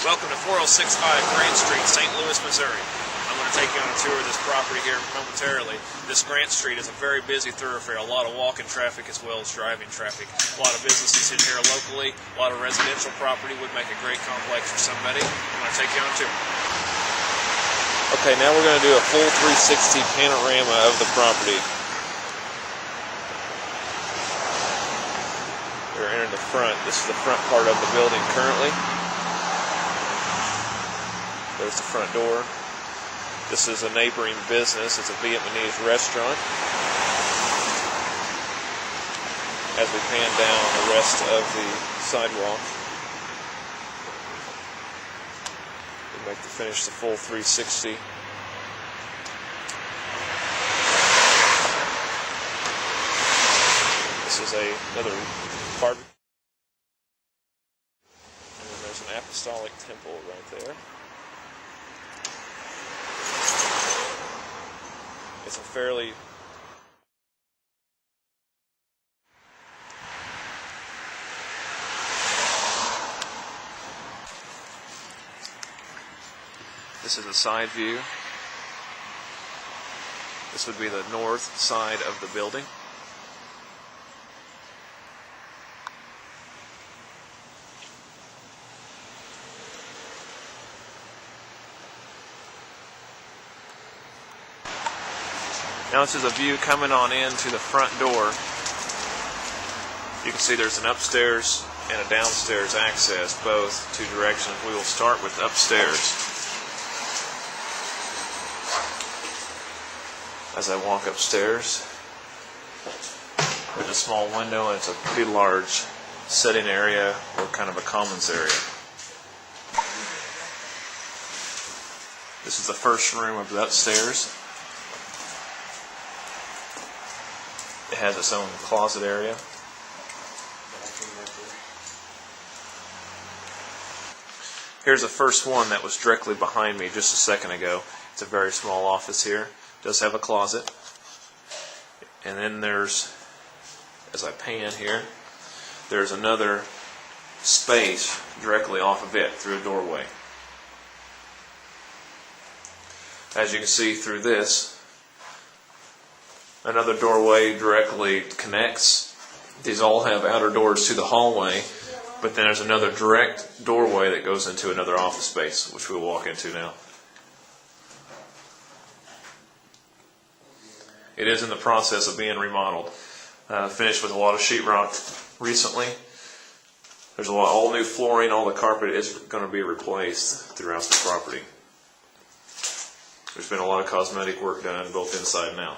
Welcome to 4065 Grant Street, St. Louis, Missouri. I'm going to take you on a tour of this property here momentarily. This Grant Street is a very busy thoroughfare, a lot of walking traffic as well as driving traffic. A lot of businesses in here locally, a lot of residential property would make a great complex for somebody. I'm going to take you on a tour. Okay, now we're going to do a full 360 panorama of the property. We're entering the front. This is the front part of the building currently. There's the front door. This is a neighboring business. It's a Vietnamese restaurant. As we pan down the rest of the sidewalk, we make to finish the full 360. This is another barbecue. And then there's an apostolic temple right there. It's a fairly This is a side view. This would be the north side of the building. Now this is a view coming on into the front door. You can see there's an upstairs and a downstairs access, both two directions. We will start with upstairs. As I walk upstairs, there's a small window and it's a pretty large sitting area or kind of a commons area. This is the first room of the upstairs. It has its own closet area. Here's the first one that was directly behind me just a second ago. It's a very small office here. It does have a closet. And then there's, as I pan here, there's another space directly off of it through a doorway. As you can see through this, another doorway directly connects. These all have outer doors to the hallway, but then there's another direct doorway that goes into another office space, which we'll walk into now. It is in the process of being remodeled. Finished with a lot of sheetrock recently. There's all new flooring, all the carpet is going to be replaced throughout the property. There's been a lot of cosmetic work done both inside and out.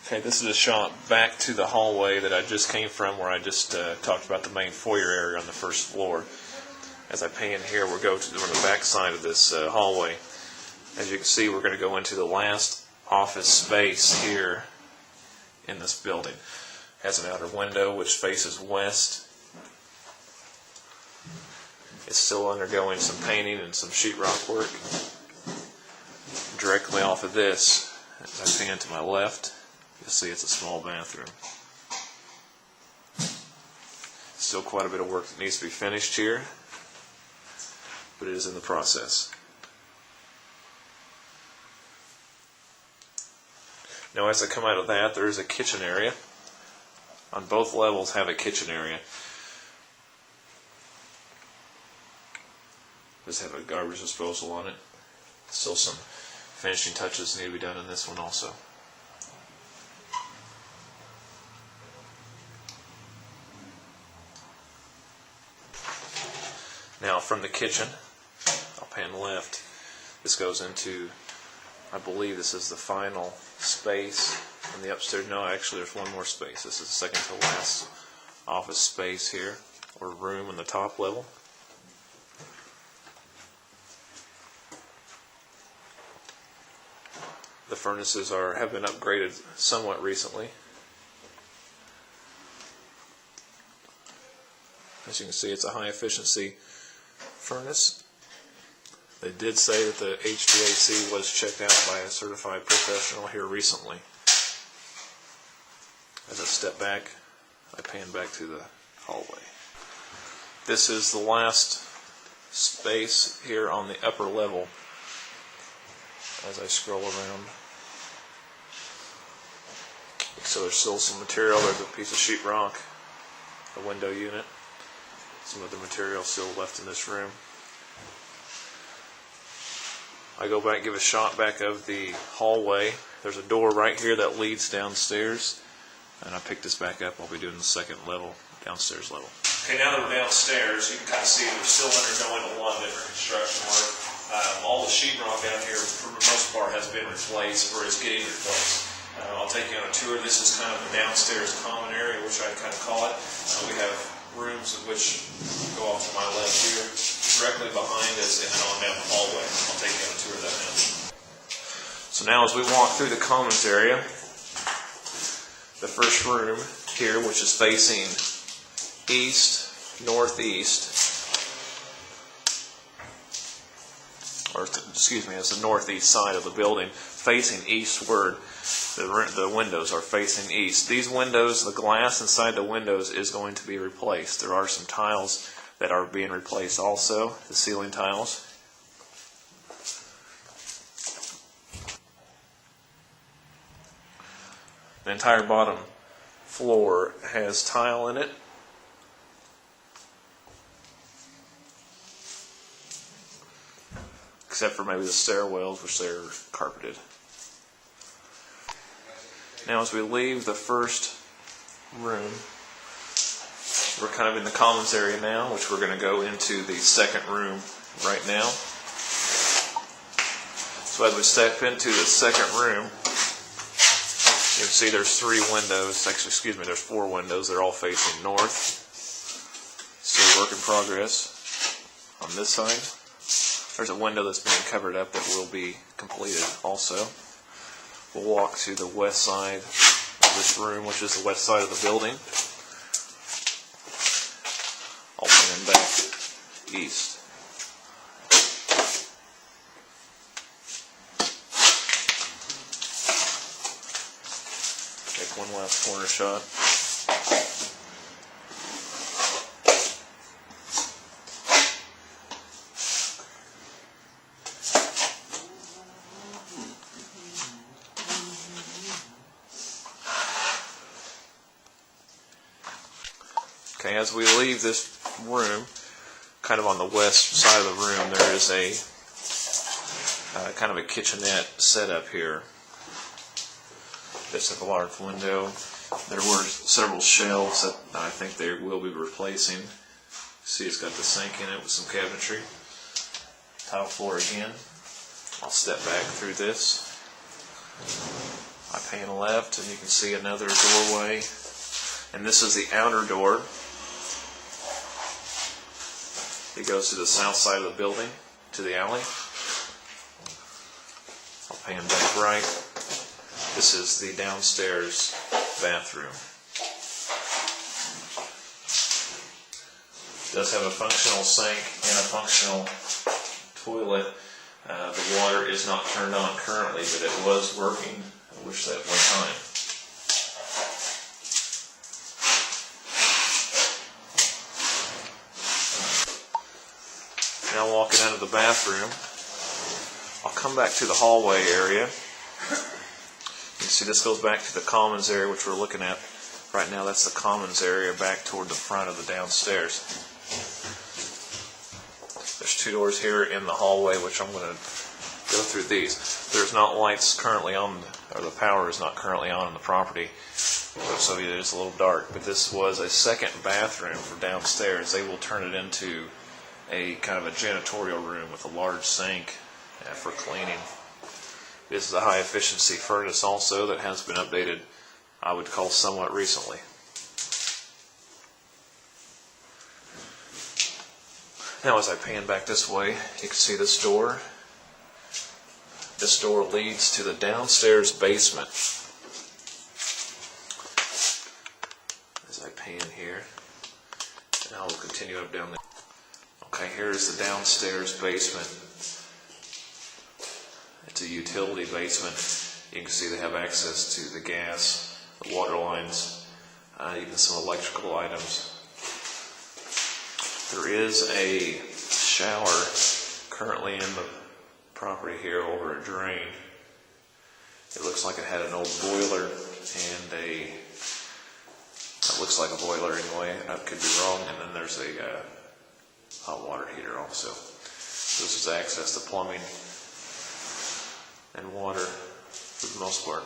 Okay, this is a shot back to the hallway that I just came from, where I just talked about the main foyer area on the first floor. As I pan here, we'll go to the back side of this hallway. As you can see, we're going to go into the last office space here in this building. It has an outer window which faces west. It's still undergoing some painting and some sheetrock work. Directly off of this, as I pan to my left, you'll see it's a small bathroom. Still quite a bit of work that needs to be finished here, but it is in the process. Now as I come out of that, there is a kitchen area. On both levels have a kitchen area. Does have a garbage disposal on it. Still some finishing touches need to be done in this one also. Now from the kitchen, I'll pan left. This goes into, I believe this is the final space in the upstairs. No, actually there's one more space. This is the second to last office space here, or room on the top level. The furnaces have been upgraded somewhat recently. As you can see, it's a high efficiency furnace. They did say that the HVAC was checked out by a certified professional here recently. As I step back, I pan back to the hallway. This is the last space here on the upper level as I scroll around. So there's still some material. There's a piece of sheetrock, a window unit, some other material still left in this room. I go back, give a shot back of the hallway. There's a door right here that leads downstairs, and I pick this back up. I'll be doing the second level, downstairs level. Okay, now that we're downstairs, you can kind of see we're still undergoing a lot of different construction work. All the sheetrock down here, for the most part, has been replaced or is getting replaced. I'll take you on a tour. This is kind of the downstairs common area, which I kind of call it. We have rooms which go off to my left here, directly behind us, and then on down the hallway. I'll take you on a tour of that now. So now as we walk through the commons area, the first room here, which is facing east, northeast, or excuse me, it's the northeast side of the building, facing eastward. The windows are facing east. These windows, the glass inside the windows is going to be replaced. There are some tiles that are being replaced also, the ceiling tiles. The entire bottom floor has tile in it. Except for maybe the stairwells, which they're carpeted. Now as we leave the first room, we're kind of in the commons area now, which we're going to go into the second room right now. So as we step into the second room, you can see there's 3 windows. Actually, excuse me, there's 4 windows. They're all facing north. Still work in progress on this side. There's a window that's being covered up that will be completed also. We'll walk to the west side of this room, which is the west side of the building. I'll pan back east. Take one last corner shot. Okay, as we leave this room, kind of on the west side of the room, there is a kind of a kitchenette set up here. This is a large window. There were several shelves that I think they will be replacing. See, it's got the sink in it with some cabinetry. Tile floor again. I'll step back through this. I pan left, and you can see another doorway. And this is the outer door. It goes to the south side of the building, to the alley. I'll pan back right. This is the downstairs bathroom. It does have a functional sink and a functional toilet. The water is not turned on currently, but it was working, I wish that one time. Now walking out of the bathroom, I'll come back to the hallway area. You can see this goes back to the commons area, which we're looking at right now. That's the commons area back toward the front of the downstairs. There's 2 doors here in the hallway, which I'm going to go through these. There's not lights currently on, or the power is not currently on in the property, so it is a little dark. But this was a second bathroom for downstairs. They will turn it into a kind of a janitorial room with a large sink for cleaning. This is a high efficiency furnace also that has been updated, I would call somewhat recently. Now as I pan back this way, you can see this door. This door leads to the downstairs basement. As I pan here, and I will continue up down there. Okay, here's the downstairs basement. It's a utility basement. You can see they have access to the gas, the water lines, even some electrical items. There is a shower currently in the property here over a drain. It looks like it had an old boiler and that looks like a boiler anyway. I could be wrong. And then there's a hot water heater also. This is access to plumbing and water for the most part.